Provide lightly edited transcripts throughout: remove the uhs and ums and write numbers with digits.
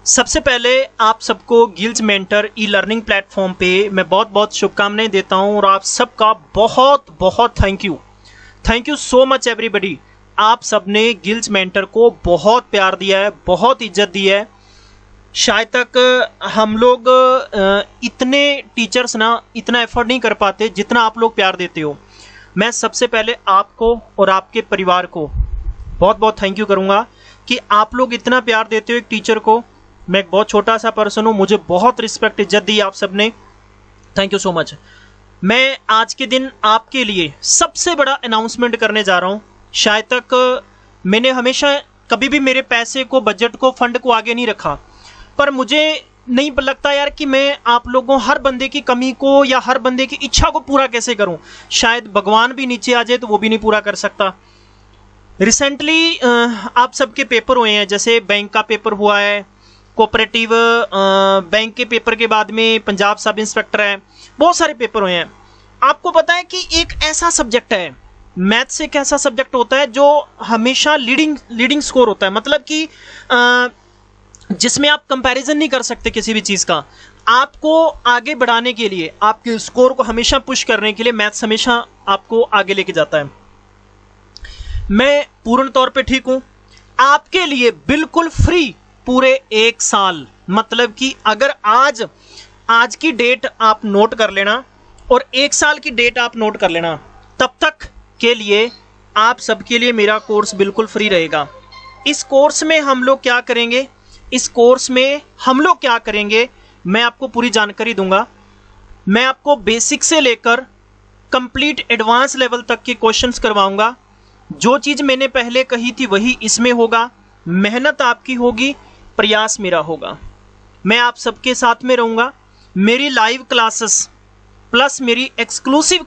सबसे पहले आप सबको gills mentor e learning platform पे मैं बहुत बहुत शुभकामनाएं देता हूं और आप सबका बहुत बहुत thank you so much everybody. आप सबने गिल्स मेंटर को बहुत प्यार दिया है, बहुत इज्जत दी है। शायद तक हम लोग इतने टीचर्स ना इतना एफर्ट नहीं कर पाते जितना आप लोग प्यार देते हो। मैं सबसे पहले आपको और आपके परिवार को बहुत बहुत थैंक यू करूंगा कि आप लोग इतना प्यार देते हो एक टीचर को। मैं एक बहुत छोटा सा पर्सन हूँ, मुझे बहुत रिस्पेक्ट इज्जत दी आप सबने, थैंक यू सो मच। मैं आज के दिन आपके लिए सबसे बड़ा अनाउंसमेंट करने जा रहा हूँ। शायद तक मैंने हमेशा कभी भी मेरे पैसे को, बजट को, फंड को आगे नहीं रखा, पर मुझे नहीं लगता यार कि मैं आप लोगों हर बंदे की कमी को या हर बंदे की इच्छा को पूरा कैसे करूं। शायद भगवान भी नीचे आ जाए तो वो भी नहीं पूरा कर सकता। रिसेंटली आप सबके पेपर हुए हैं, जैसे बैंक का पेपर हुआ है, कोऑपरेटिव बैंक के पेपर के बाद में पंजाब सब इंस्पेक्टर है, बहुत सारे पेपर हुए हैं। आपको पता है कि एक ऐसा सब्जेक्ट है, मैथ्स एक ऐसा सब्जेक्ट होता है जो हमेशा लीडिंग स्कोर होता है, मतलब कि जिसमें आप कंपैरिजन नहीं कर सकते किसी भी चीज का। आपको आगे बढ़ाने के लिए, आपके स्कोर को हमेशा पुश करने के लिए मैथ्स हमेशा आपको आगे लेके जाता है। मैं पूर्ण तौर पे ठीक हूं आपके लिए, बिल्कुल फ्री पूरे 1 साल। मतलब कि अगर आज की डेट आप नोट कर लेना और 1 साल की डेट आप नोट कर लेना, तब तक के लिए आप सबके लिए मेरा कोर्स बिल्कुल फ्री रहेगा। इस कोर्स में हम लोग क्या करेंगे, मैं आपको पूरी जानकारी दूंगा। मैं आपको बेसिक से लेकर कंप्लीट एडवांस लेवल तक के क्वेश्चंस करवाऊंगा। जो चीज मैंने पहले कही थी वही इसमें होगा। मेहनत आपकी होगी, प्रयास मेरा होगा। मैं आप सबके साथ में रहूंगा। मेरी लाइव क्लासेस प्लस मेरी एक्सक्लूसिव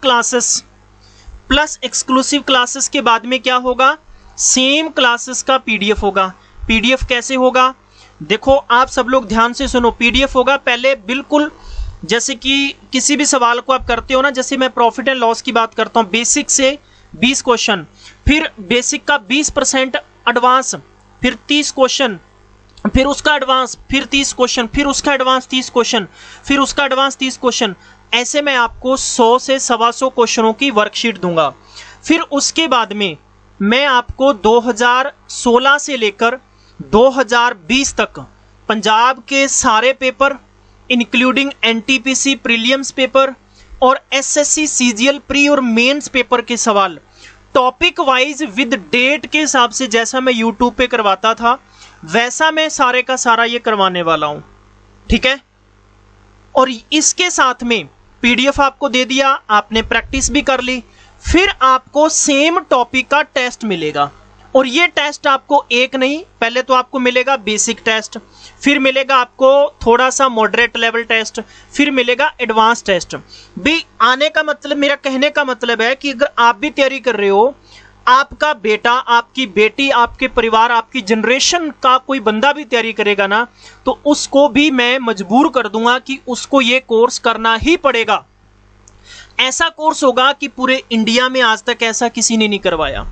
क्लासेस के बाद में क्या होगा, सेम क्लासेस का पीडीएफ होगा। पीडीएफ कैसे होगा, देखो आप सब लोग ध्यान से सुनो। पीडीएफ होगा पहले बिल्कुल जैसे कि किसी भी सवाल को आप करते हो ना, जैसे मैं प्रॉफिट एंड लॉस की बात करता हूं, बेसिक से 20 क्वेश्चन, फिर बेसिक का 20% एडवांस, फिर 30 क्वेश्चन, फिर उसका एडवांस, फिर 30 क्वेश्चन, फिर उसका एडवांस 30 क्वेश्चन, फिर उसका एडवांस 30 क्वेश्चन। ऐसे मैं आपको 100 से 125 क्वेश्चनों की वर्कशीट दूंगा। फिर उसके बाद में मैं आपको 2016 से लेकर 2020 तक पंजाब के सारे paper including NTPC prelims paper और एसएससी सीजीएल प्री और मेंस पेपर के सवाल टॉपिक वाइज विद डेट के हिसाब से, जैसा मैं यूट्यूब पे करवाता था वैसा मैं सारे का सारा ये करवाने वाला हूं, ठीक है। और इसके साथ में पीडीएफ आपको दे दिया, आपने प्रैक्टिस भी कर ली, फिर आपको सेम टॉपिक का टेस्ट मिलेगा। और ये टेस्ट आपको एक नहीं, पहले तो आपको मिलेगा बेसिक टेस्ट, फिर मिलेगा आपको थोड़ा सा मॉडरेट लेवल टेस्ट, फिर मिलेगा एडवांस टेस्ट भी। आने का मतलब, मेरा कहने का मतलब है कि अगर आप भी तैयारी कर रहे हो, आपका बेटा, आपकी बेटी, आपके परिवार, आपकी जनरेशन का कोई बंदा भी तैयारी करेगा ना, तो उसको भी मैं मजबूर कर दूंगा कि उसको ये कोर्स करना ही पड़ेगा। ऐसा कोर्स होगा कि पूरे इंडिया में आज तक ऐसा किसी ने नहीं करवाया।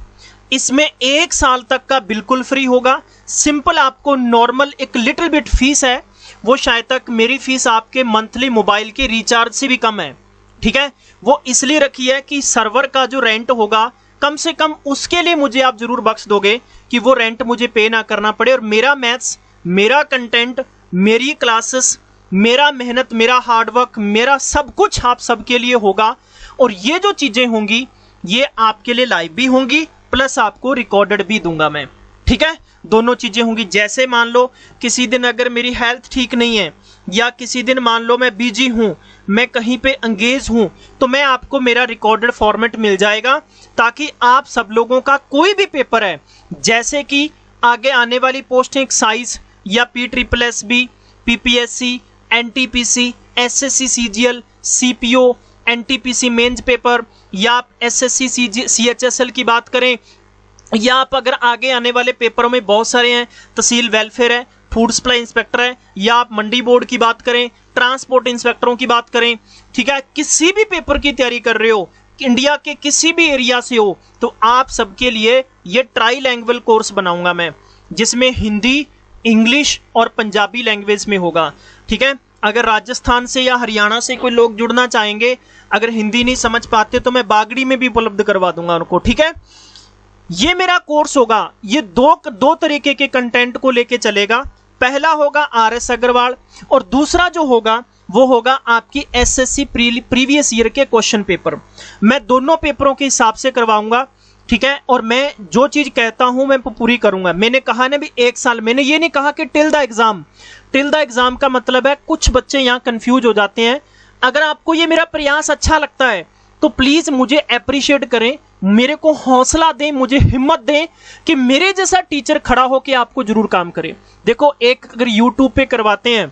इसमें 1 साल तक का बिल्कुल फ्री होगा। सिंपल आपको नॉर्मल एक लिटिल बिट फीस है, वो शायद तक मेरी फीस आपके मंथली मोबाइल के रिचार्ज से भी कम है, ठीक है। वो इसलिए रखी है कि सर्वर का जो रेंट होगा कम से कम उसके लिए मुझे आप जरूर बख्श दोगे कि वो रेंट मुझे पे ना करना पड़े। और मेरा मैथ्स, मेरा कंटेंट, मेरी क्लासेस, मेरा मेहनत, मेरा हार्डवर्क, मेरा सब कुछ आप सबके लिए होगा। और ये जो चीजें होंगी ये आपके लिए लाइव भी होंगी, प्लस आपको रिकॉर्डेड भी दूंगा मैं, ठीक है। दोनों चीजें होंगी। जैसे मान लो किसी दिन अगर मेरी हेल्थ ठीक नहीं है, या किसी दिन मान लो मैं बिजी हूं, मैं कहीं पे एंगेज हूं, तो मैं आपको मेरा रिकॉर्डेड फॉर्मेट मिल जाएगा, ताकि आप सब लोगों का कोई भी पेपर है, जैसे कि आगे आने वाली पोस्टें एक्साइज या PSSB, PPSC, NTPC, SSC CGL, CPO, NTPC mains paper, या आप SSC CHSL की बात करें, या आप अगर आगे आने वाले पेपरों में बहुत सारे हैं, तहसील वेलफेयर है, फूड सप्लाई इंस्पेक्टर है, या आप मंडी बोर्ड की बात करें, ट्रांसपोर्ट इंस्पेक्टरों की बात करें, ठीक है। किसी भी पेपर की तैयारी कर रहे हो, इंडिया के किसी भी एरिया से हो, तो आप सबके लिए ये ट्राई लैंग्वेज कोर्स बनाऊंगा मैं, जिसमें हिंदी, इंग्लिश और पंजाबी लैंग्वेज में होगा। ठीक है, अगर राजस्थान से या हरियाणा से कोई लोग जुड़ना चाहेंगे, अगर हिंदी नहीं समझ पाते तो मैं बागड़ी में भी उपलब्ध करवा दूंगा उनको। ठीक है, ये मेरा कोर्स होगा, ये दो तरीके के कंटेंट को लेके चलेगा। पहला होगा आरएस अग्रवाल और दूसरा जो होगा वो होगा आपकी एसएससी प्रीवियस ईयर के क्वेश्चन पेपर। मैं दोनों पेपरों के हिसाब से करवाऊंगा। ठीक है, और मैं जो चीज कहता हूं मैं पूरी करूंगा। मैंने कहा ना भी 1 साल, मैंने ये नहीं कहा कि till the exam. Till the exam का मतलब है कुछ बच्चे यहां कंफ्यूज हो जाते हैं। अगर आपको ये मेरा प्रयास अच्छा लगता है तो प्लीज मुझे अप्रिशिएट करें, मेरे को हौसला दें, मुझे हिम्मत दें कि मेरे जैसा टीचर खड़ा होकर आपको जरूर काम करे। देखो, एक अगर यूट्यूब पे करवाते हैं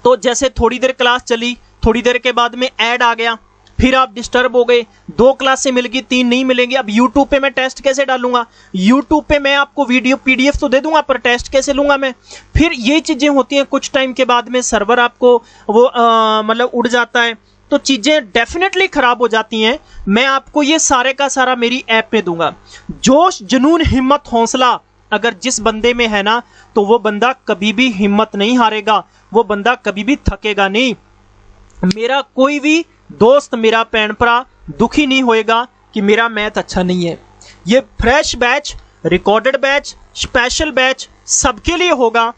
तो जैसे थोड़ी देर क्लास चली, थोड़ी देर के बाद में ऐड आ गया, फिर आप डिस्टर्ब हो गए, 2 क्लास से मिल गई, 3 नहीं मिलेंगी। अब यूट्यूब पे मैं टेस्ट कैसे डालूंगा? यूट्यूब पे मैं आपको वीडियो पीडीएफ तो दे दूंगा, पर टेस्ट कैसे लूंगा मैं? फिर ये चीजें होती हैं, कुछ टाइम के बाद में सर्वर आपको वो मतलब उड़ जाता है, तो चीजें डेफिनेटली खराब हो जाती हैं। मैं आपको ये सारे का सारा मेरी ऐप में दूंगा। जोश, जुनून, हिम्मत, हौसला अगर जिस बंदे में है ना, तो वो बंदा कभी भी हिम्मत नहीं हारेगा, वो बंदा कभी भी थकेगा नहीं। मेरा कोई भी दोस्त, मेरा भैन भरा दुखी नहीं होएगा कि मेरा मैथ अच्छा नहीं है। ये fresh batch, recorded batch, special batch सबके लिए होगा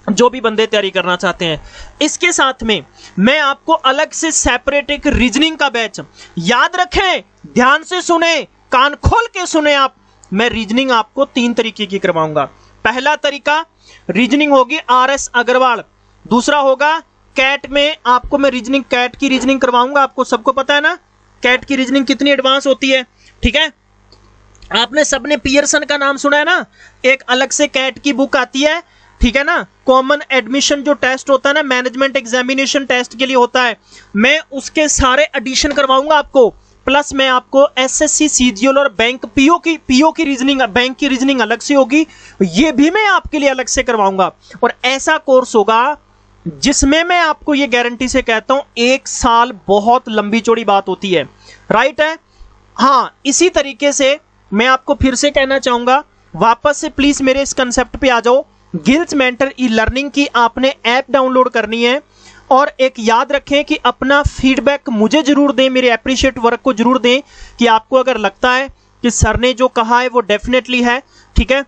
जो भी बंदे तैयारी करना चाहते हैं। इसके साथ में मैं आपको अलग से सेपरेट एक रीजनिंग का बैच, याद रखें, ध्यान से सुने, कान खोल के सुने आप। मैं रीजनिंग आपको 3 तरीके की करवाऊंगा। पहला तरीका रीजनिंग होगी आरएस अग्रवाल, दूसरा होगा कैट में आपको मैं रीजनिंग, कैट की रीजनिंग करवाऊंगा। आपको सबको पता है ना कैट की रीजनिंग कितनी एडवांस होती है। ठीक है, आपने सबने पियर्सन का नाम सुना है ना, एक अलग से कैट की बुक आती है। ठीक है ना, कॉमन एडमिशन जो टेस्ट होता है ना, मैनेजमेंट एग्जामिनेशन टेस्ट के लिए होता है, मैं उसके सारे एडिशन करवाऊंगा आपको। प्लस मैं आपको एसएससी, सीजीएल और बैंक पीओ की रीजनिंग, बैंक की रीजनिंग अलग से होगी, ये भी मैं आपके लिए अलग से करवाऊंगा। और ऐसा कोर्स होगा जिसमें मैं आपको ये गारंटी से कहता हूं 1 साल बहुत लंबी चौड़ी बात होती है। राइट है, हाँ। इसी तरीके से मैं आपको फिर से कहना चाहूंगा, वापस से प्लीज मेरे इस कंसेप्ट पे आ जाओ। गिल्स मेंटर ई लर्निंग की आपने ऐप डाउनलोड करनी है, और एक याद रखें कि अपना फीडबैक मुझे जरूर दें, मेरे अप्रिशिएट वर्क को जरूर दें कि आपको अगर लगता है कि सर ने जो कहा है वो डेफिनेटली है। ठीक है,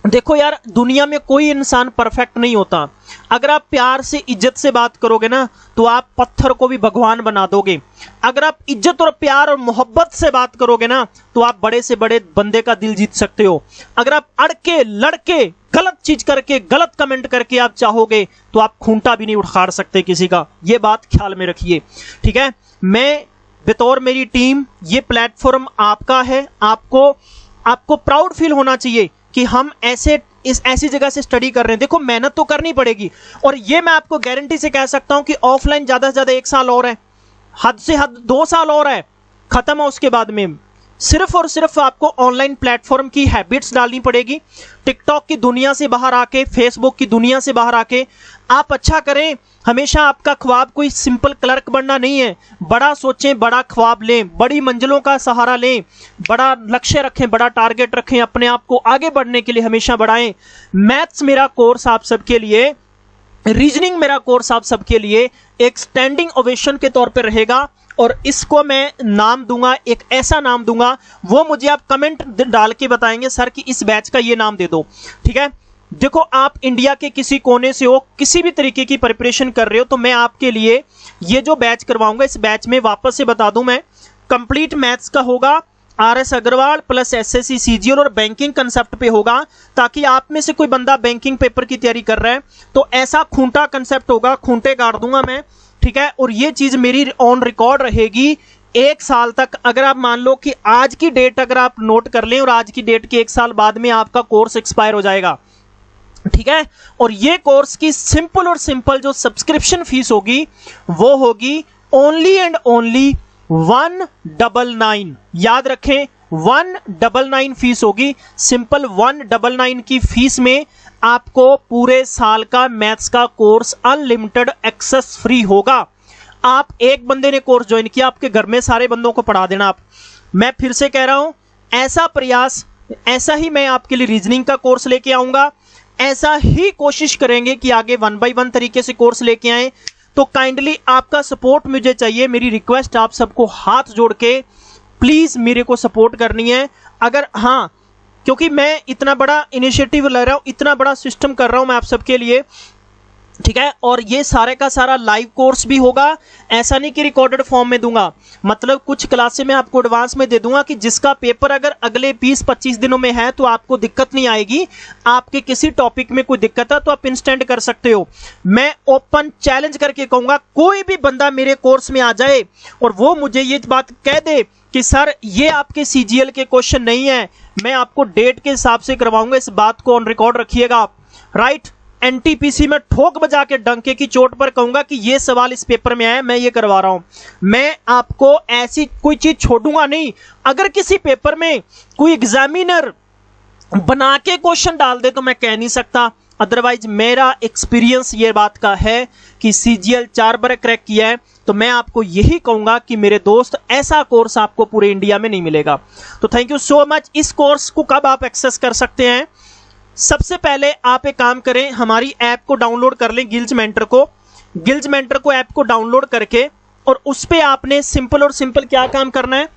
देखो यार, दुनिया में कोई इंसान परफेक्ट नहीं होता। अगर आप प्यार से, इज्जत से बात करोगे ना, तो आप पत्थर को भी भगवान बना दोगे। अगर आप इज्जत और प्यार और मोहब्बत से बात करोगे ना, तो आप बड़े से बड़े बंदे का दिल जीत सकते हो। अगर आप अड़के लड़के गलत चीज करके, गलत कमेंट करके आप चाहोगे, तो आप खूंटा भी नहीं उखाड़ सकते किसी का। ये बात ख्याल में रखिए। ठीक है, मैं बतौर मेरी टीम, ये प्लेटफॉर्म आपका है। आपको प्राउड फील होना चाहिए कि हम ऐसी जगह से स्टडी कर रहे हैं। देखो, मेहनत तो करनी पड़ेगी, और ये मैं आपको गारंटी से कह सकता हूं कि ऑफलाइन ज्यादा से ज्यादा 1 साल और है, हद से हद 2 साल और है, खत्म है। उसके बाद में सिर्फ और सिर्फ आपको ऑनलाइन प्लेटफॉर्म की हैबिट्स डालनी पड़ेगी। टिकटॉक की दुनिया से बाहर आके, फेसबुक की दुनिया से बाहर आके आप अच्छा करें। हमेशा आपका ख्वाब कोई सिंपल क्लर्क बनना नहीं है। बड़ा सोचें, बड़ा ख्वाब लें, बड़ी मंजिलों का सहारा लें, बड़ा लक्ष्य रखें, बड़ा टारगेट रखें, अपने आप को आगे बढ़ने के लिए हमेशा बढ़ाएं। मैथ्स मेरा कोर्स आप सबके लिए, रीजनिंग मेरा कोर्स आप सबके लिए एक स्टैंडिंग ओवेशन के तौर पर रहेगा, और इसको मैं नाम दूंगा, एक ऐसा नाम दूंगा, वो मुझे आप कमेंट डाल के बताएंगे सर कि इस बैच का ये नाम दे दो। ठीक है, देखो, आप इंडिया के किसी कोने से हो, किसी भी तरीके की प्रिपरेशन कर रहे हो, तो मैं आपके लिए ये जो बैच करवाऊंगा, इस बैच में वापस से बता दूं मैं, कंप्लीट मैथ्स का होगा, RS Agarwal plus SSC, CGL और बैंकिंग कंसेप्ट पे होगा, ताकि आप में से कोई बंदा बैंकिंग पेपर की तैयारी कर रहा है तो ऐसा खूंटा कंसेप्ट होगा, खूंटे गाड़ दूंगा मैं। ठीक है, और ये चीज मेरी ऑन रिकॉर्ड रहेगी 1 साल तक। अगर आप मान लो कि आज की डेट अगर आप नोट कर लें, और आज की डेट के 1 साल बाद में आपका कोर्स एक्सपायर हो जाएगा। ठीक है, और ये कोर्स की सिंपल जो सब्सक्रिप्शन फीस होगी वो होगी ओनली एंड ओनली 199। याद रखें, 199 फीस होगी। सिंपल 199 की फीस में आपको पूरे साल का मैथ्स का कोर्स अनलिमिटेड एक्सेस फ्री होगा। आप एक बंदे ने कोर्स ज्वाइन किया, आपके घर में सारे बंदों को पढ़ा देना आप। मैं फिर से कह रहा हूं, ऐसा प्रयास, ऐसा ही मैं आपके लिए रीजनिंग का कोर्स लेके आऊंगा, ऐसा ही कोशिश करेंगे कि आगे 1 by 1 तरीके से कोर्स लेके आए। तो काइंडली आपका सपोर्ट मुझे चाहिए, मेरी रिक्वेस्ट आप सबको हाथ जोड़ के प्लीज मेरे को सपोर्ट करनी है। अगर हाँ, क्योंकि मैं इतना बड़ा इनिशिएटिव ले रहा हूं, इतना बड़ा सिस्टम कर रहा हूं मैं आप सबके लिए, ठीक है, और ये सारे का सारा लाइव कोर्स भी होगा, ऐसा नहीं कि रिकॉर्डेड फॉर्म में दूंगा। मतलब कुछ क्लासें मैं आपको एडवांस में दे दूंगा कि जिसका पेपर अगर अगले 20-25 दिनों में है तो आपको दिक्कत नहीं आएगी। आपके किसी टॉपिक में कोई दिक्कत है तो आप इंस्टेंट कर सकते हो। मैं ओपन चैलेंज करके कहूंगा, कोई भी बंदा मेरे कोर्स में आ जाए और वो मुझे ये बात कह दे कि सर ये आपके सीजीएल के क्वेश्चन नहीं है, मैं आपको डेट के हिसाब से करवाऊंगा। इस बात को ऑन रिकॉर्ड रखिएगा आप, राइट। एनटीपीसी में ठोक बजा के डंके की चोट पर कहूंगा कि ये सवाल इस पेपर में आया, मैं ये करवा रहा हूं। मैं आपको ऐसी कोई चीज छोड़ूंगा नहीं। अगर किसी पेपर में कोई एग्जामिनर बना के क्वेश्चन डाल दे तो मैं कह नहीं सकता, अदरवाइज मेरा एक्सपीरियंस ये बात का है कि सीजीएल 4 बार क्रैक किया है, तो मैं आपको यही कहूंगा कि मेरे दोस्त ऐसा कोर्स आपको पूरे इंडिया में नहीं मिलेगा। तो थैंक यू सो मच। इस कोर्स को कब आप एक्सेस कर सकते हैं? सबसे पहले आप एक काम करें, हमारी ऐप को डाउनलोड कर लें, गिल्ज मेंटर को ऐप को डाउनलोड करके, और उस पे आपने सिंपल और सिंपल क्या काम करना है,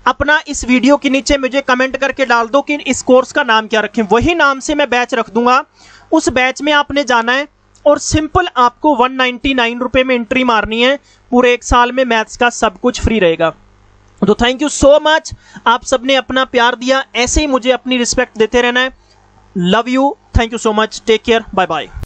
अपना इस वीडियो के नीचे मुझे कमेंट करके डाल दो कि इस कोर्स का नाम क्या रखें, वही नाम से मैं बैच रख दूंगा। उस बैच में आपने जाना है और सिंपल आपको 199 रुपए में एंट्री मारनी है। पूरे 1 साल में मैथ्स का सब कुछ फ्री रहेगा। तो थैंक यू सो मच, आप सबने अपना प्यार दिया, ऐसे ही मुझे अपनी रिस्पेक्ट देते रहना है। Love you, thank you so much, take care, bye bye.